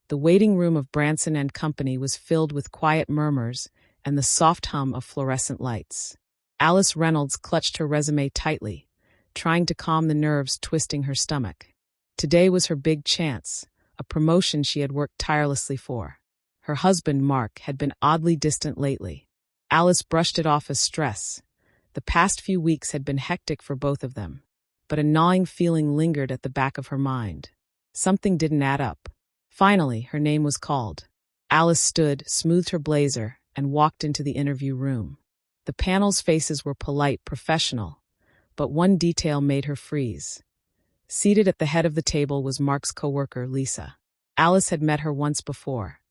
The waiting room of Branson and Company was filled with quiet murmurs and the soft hum of fluorescent lights. Alice Reynolds clutched her resume tightly, trying to calm the nerves twisting her stomach. Today was her big chance, a promotion she had worked tirelessly for. Her husband, Mark, had been oddly distant lately. Alice brushed it off as stress. The past few weeks had been hectic for both of them, but a gnawing feeling lingered at the back of her mind. Something didn't add up. Finally, her name was called. Alice stood, smoothed her blazer, and walked into the interview room. The panel's faces were polite, professional, but one detail made her freeze. Seated at the head of the table was Mark's coworker, Lisa. Alice had met her once before,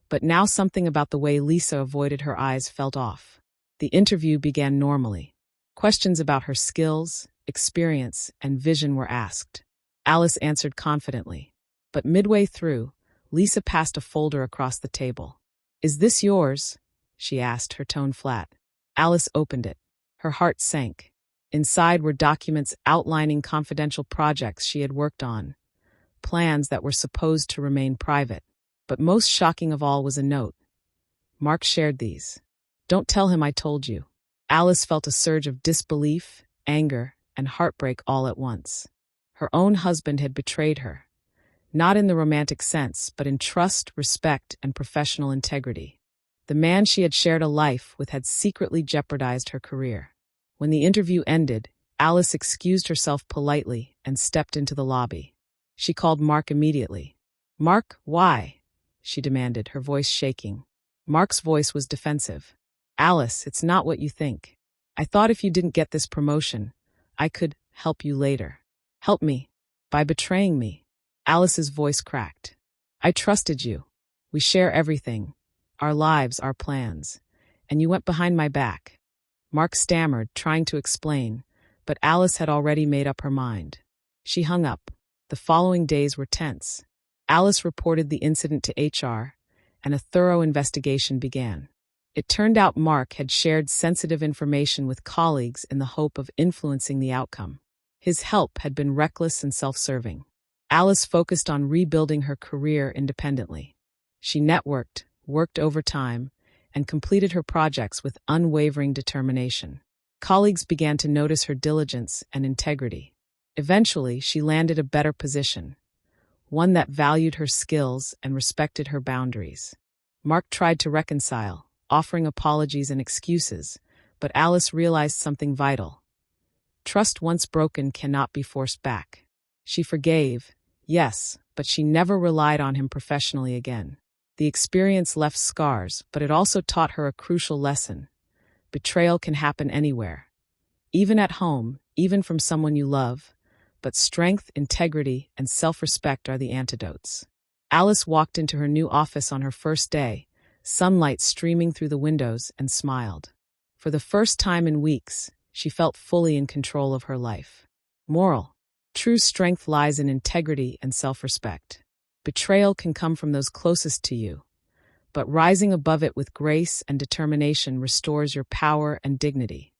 but now something about the way Lisa avoided her eyes felt off. The interview began normally. Questions about her skills, experience, and vision were asked. Alice answered confidently, but midway through, Lisa passed a folder across the table. "Is this yours?" she asked, her tone flat. Alice opened it. Her heart sank. Inside were documents outlining confidential projects she had worked on, plans that were supposed to remain private. But most shocking of all was a note. "Mark shared these. Don't tell him I told you." Alice felt a surge of disbelief, anger, and heartbreak all at once. Her own husband had betrayed her, not in the romantic sense, but in trust, respect, and professional integrity. The man she had shared a life with had secretly jeopardized her career. When the interview ended, Alice excused herself politely and stepped into the lobby. She called Mark immediately. "Mark, why?" she demanded, her voice shaking. Mark's voice was defensive. "Alice, it's not what you think. I thought if you didn't get this promotion, I could help you later." "Help me? By betraying me?" Alice's voice cracked. "I trusted you. We share everything, our lives, our plans, and you went behind my back." Mark stammered, trying to explain, but Alice had already made up her mind. She hung up. The following days were tense. Alice reported the incident to HR, and a thorough investigation began. It turned out Mark had shared sensitive information with colleagues in the hope of influencing the outcome. His help had been reckless and self-serving. Alice focused on rebuilding her career independently. She networked, worked overtime, and completed her projects with unwavering determination. Colleagues began to notice her diligence and integrity. Eventually, she landed a better position, one that valued her skills and respected her boundaries. Mark tried to reconcile, offering apologies and excuses, but Alice realized something vital. Trust once broken cannot be forced back. She forgave, yes, but she never relied on him professionally again. The experience left scars, but it also taught her a crucial lesson. Betrayal can happen anywhere, even at home, even from someone you love, but strength, integrity, and self-respect are the antidotes. Alice walked into her new office on her first day, sunlight streaming through the windows, and smiled. For the first time in weeks, she felt fully in control of her life. Moral: true strength lies in integrity and self-respect. Betrayal can come from those closest to you, but rising above it with grace and determination restores your power and dignity.